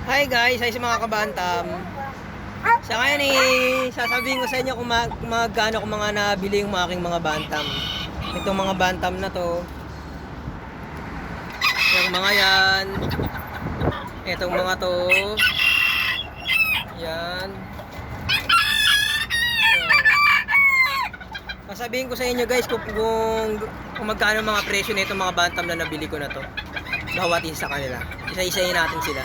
Hi guys, hi sa mga kabantam. Sa ngayon sasabihin ko sa inyo kung magkano kung mga nabili yung aking mga bantam. Itong mga bantam na to. Yung mga yan. Itong mga to. Yan. Sasabihin ko sa inyo guys kung magkano mga presyo nitong mga bantam na nabili ko na to. Bawat isa sa kanila. Isa-isahin natin sila.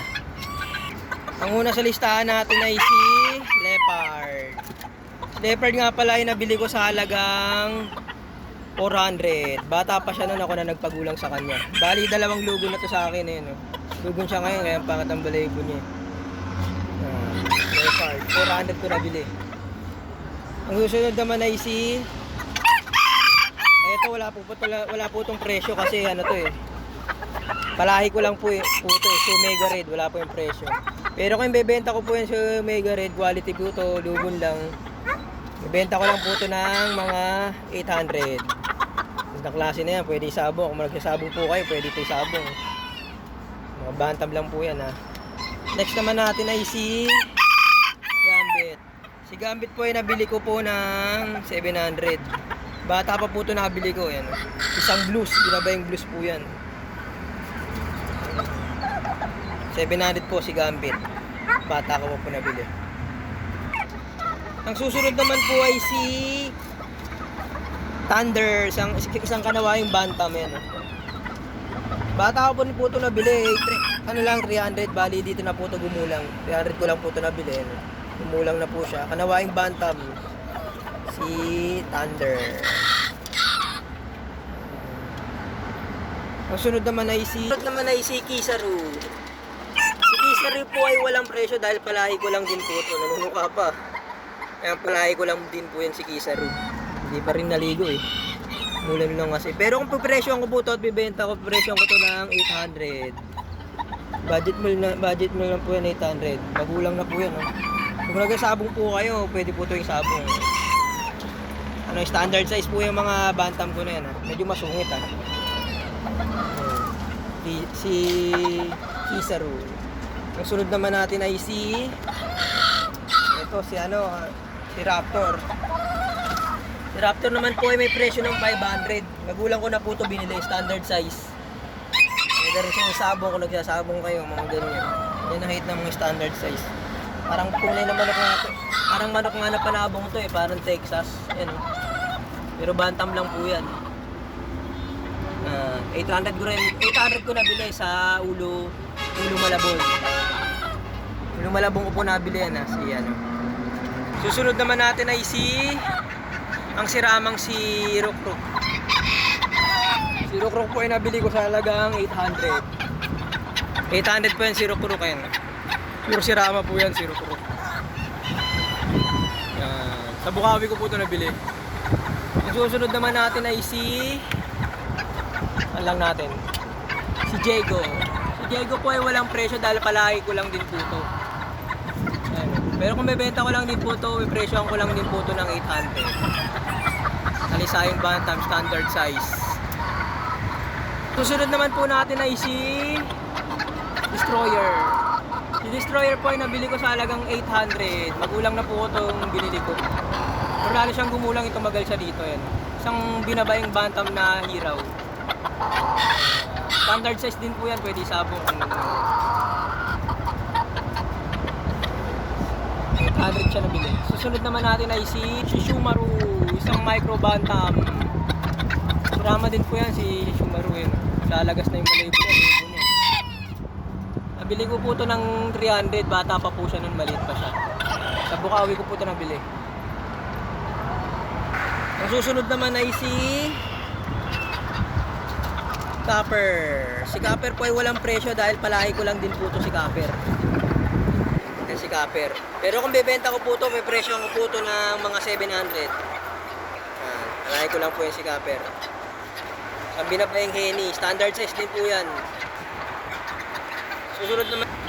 Ang una sa listahan natin ay si Leopard. Leopard nga pala ay nabili ko sa halagang 400. Bata pa siya noon, ako na nagpagulang sa kanya. Bali, dalawang lugo na to sa akin eh, no? Lugon siya ngayon, kaya ang pangat ang balayibo niya. Leopard, 400 ko nabili. Ang susunod naman ay si... Eto, wala po itong presyo kasi ano to eh. Palahi ko lang po ito eh, so Mega Red, wala po yung presyo. Pero kung bebenta ko po yan sa Mega Red, quality po ito, lugon lang. Bebenta ko lang po ito ng mga 800. Ang klase na yan, pwede isabong. Kung magsasabong po kayo, pwede ito isabong. Mga bantam lang po yan ha. Next naman natin ay si Gambit. Si Gambit po ay nabili ko po ng 700. Bata pa po ito nabili ko. Yan. Isang blues, ginaba yung blues po yan. 700 po si Gambit. Bata ko po nabili. Ang susunod naman po ay si Thunder, isang kanawayang bantam yan. Bata ko po ito nabili. Ano lang 300, bali dito na po ito gumulang. 300 ko lang po ito nabili. Gumulang na po siya. Kanawayang bantam si Thunder. Ang sunod naman ay si Kizaru. Kizaru po ay walang presyo dahil palahi ko lang din po ito. Nanunukha pa. Kaya palahi ko lang din po yan si Kizaru. Hindi pa rin naligo eh. Mulan lang kasi. Pero kung presyo ko po ito at bibenta ko, presyo ko ito ng 800. Budget mo lang po yan 800. Magulang na po yan. Oh. Kung nagsasabong po kayo, pwede po ito yung sabong. Ano, standard size po yung mga bantam ko na yan. Medyo masungit ah. Si Kizaru. Ang sunod naman natin ay si Raptor. Si Raptor naman po ay may presyo ng 500. Magulang ko na po ito binili, standard size. May rin siyang sabong kung nagsasabong kayo, mga ganyan. Yan ang height ng mga standard size. Parang kulay na manok nga ito. Parang manok nga na panabong ito eh, parang Texas. Yan. Pero bantam lang po yan. 800 ko nabili sa Ulo Malabon. Ulo Malabon ko po nabili yan si ano. Susunod naman natin ay ang siramang si Rokrok. Si Rokrok po ay nabili ko sa halagang 800. 800 po yan si Rokrok yan. Puro sirama po yan si Rokrok. Sa Bukawi ko po ito nabili. Ang susunod naman natin ay si Jago. Si Jago po ay walang presyo dahil palahi ko lang din po ito. Pero kung bebenta ko lang din po ito, presyoan ko lang din po ito ng 800. Alisayong bantam, standard size. Susunod naman po natin ay si Destroyer. Si Destroyer po ay nabili ko sa halagang 800. Magulang na po itong binili ko. Pero lalo siyang gumulang, ito magal siya dito. Yan. Isang binabayang bantam na hiraw. Standard size din po yan, pwede sabong. 800 siya nabili. Susunod naman natin ay si Shishumaru, isang micro bantam. Surama din po yan si Shishumaru yun. Lalagas na yung balayibo niya. Nabili ko po ito ng 300, bata pa po siya nun, maliit pa siya. Sa Bukawi ko po ito nabili. Ang susunod naman ay si Copper. Si Copper po ay walang presyo dahil palahi ko lang din po ito si Copper. Si Copper. Pero kung bebenta ko po ito, may presyo ko po ito ng mga 700. Palahi ko lang po yan si Copper. Ang binabayang Henny, standard size din po yan.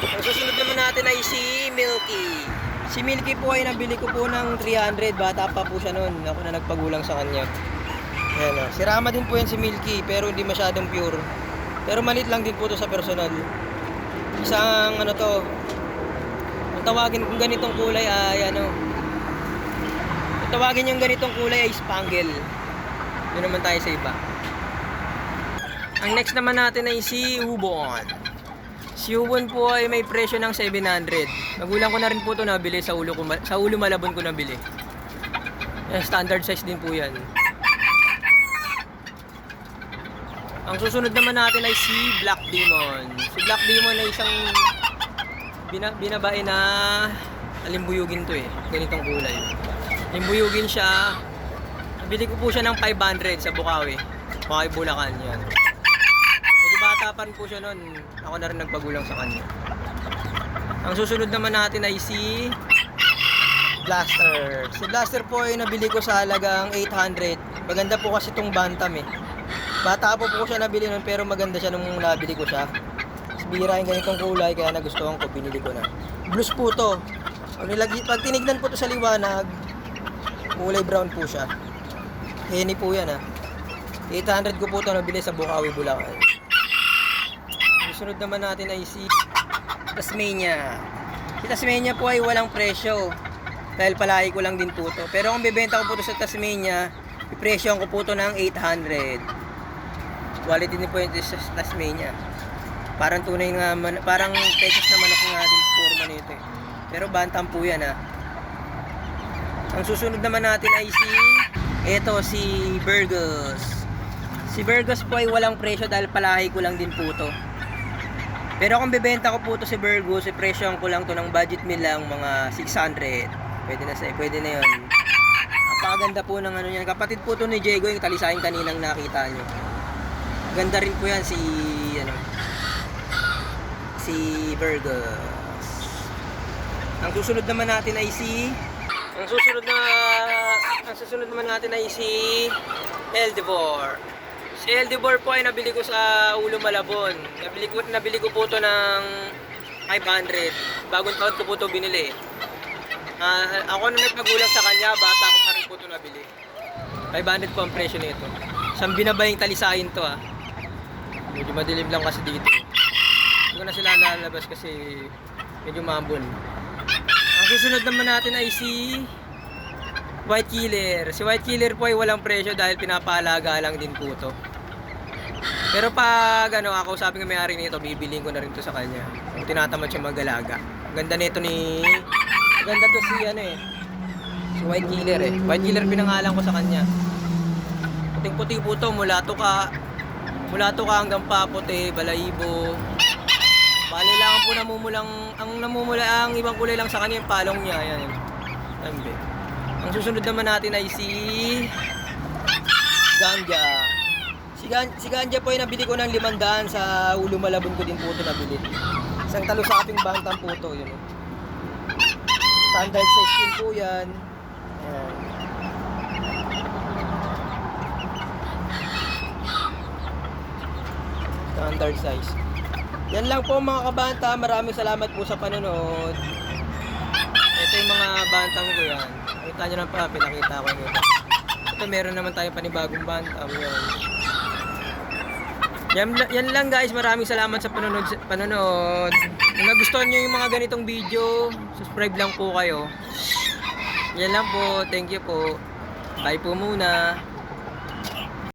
Ang susunod naman natin ay si Milky. Si Milky po ay nabili ko po ng 300. Bata pa po siya noon. Ako na nagpagulang sa kanya. Ayan o. Sirama din po yan si Milky, pero hindi masyadong pure. Pero malit lang din po ito sa personal. Isang ano to, Kung tawagin kung ganitong kulay ay ano, kung tawagin yung ganitong kulay ay spangle. Doon naman tayo sa iba. Ang next naman natin ay si Ubon. Si Ubon po ay may presyo ng 700. Magulang ko na rin po ito nabili sa ulo Malabon ko nabili. Standard size din po yan. Ang susunod naman natin ay si Black Demon. Si Black Demon ay isang binabae na alimbuyugin to eh. Ganitong kulay. Limbuyugin siya. Nabili ko po siya ng 500 sa Bukawi. Bukawi, Bulacan yan. Medyo bata pa rin po siya nun. Ako na rin nagpagulang sa kanya. Ang susunod naman natin ay si Blaster. Si Blaster po ay nabili ko sa halagang 800. Maganda po kasi itong Bantam eh. Bata po siya nabili nun pero maganda siya nung nabili ko siya. Bira yung ganitong kulay kaya nagustuhan ko, binili ko na. Blues po to. Pag tinignan po to sa liwanag, kulay brown po siya. Henny po yan 800 ko po to nabili sa Bukawi, Bulacan. Susunod naman natin ay si Tasmania. Si Tasmania po ay walang presyo. Dahil palahi ko lang din po to. Pero kung bibenta ko po to sa Tasmania, ipresyohan ko po to ng 800. Quality din po yung sa Tasmania. Parang tunay nga, parang Texas na manok nga din forma nito eh. Pero Bantam po yan Ang susunod naman natin ay si Burgos. Si Burgos po ay walang presyo dahil palahi ko lang din po to. Pero kung bibenta ko po to si Burgos, ipresyohan ko lang to ng budget meal lang mga 600. Pwede na yun. Napakaganda po ng ano yan. Kapatid po to ni Diego yung talisahin kaninang nakita nyo. Ganda rin po yan si Burgos. Ang susunod naman natin ay si Eldivore. Si Eldivore po ay nabili ko sa Ulo Malabon. Nabili ko po to ng 500. Bagong taon ko po to binili. Ako nung nagpagulang sa kanya, bata ko pa rin po to nabili. 500 po ang presyo nito. Isang binabayang talisahin to Medyo madilim lang kasi dito. Hindi ko na sila lalabas kasi medyo mambon. Ang susunod naman natin ay si White Killer. Si White Killer po ay walang presyo dahil pinapahalaga lang din po to. Pero pag ako sabi ng may-ari nito, bibiliin ko na rin to sa kanya. Kung tinatamad siya mag-alaga. Ganda nito maganda to si si White Killer White Killer pinangalan ko sa kanya. Puting-puti po to mula to ka hanggang Papote, Balahibo. Bale lang po ang ibang kulay lang sa kanya yung palong niya. Ayan. Tambe. Ang susunod naman natin ay si Ganja. Si Ganja po ay nabili ko ng 500 sa Ulo Malabon ko din po ito nabili. Isang talo sa ating Bantam po ito. Yun. Standard size din po yan. Ayan. Standard size. Yan lang po mga kabanta. Maraming salamat po sa panonood. Ito yung mga bantang ko yan. Nakita nyo lang pa, pinakita ko nyo. Ito meron naman tayo panibagong bantam. Yan lang guys. Maraming salamat sa panonood. Kung nagustuhan nyo yung mga ganitong video, subscribe lang po kayo. Yan lang po. Thank you po. Bye po muna.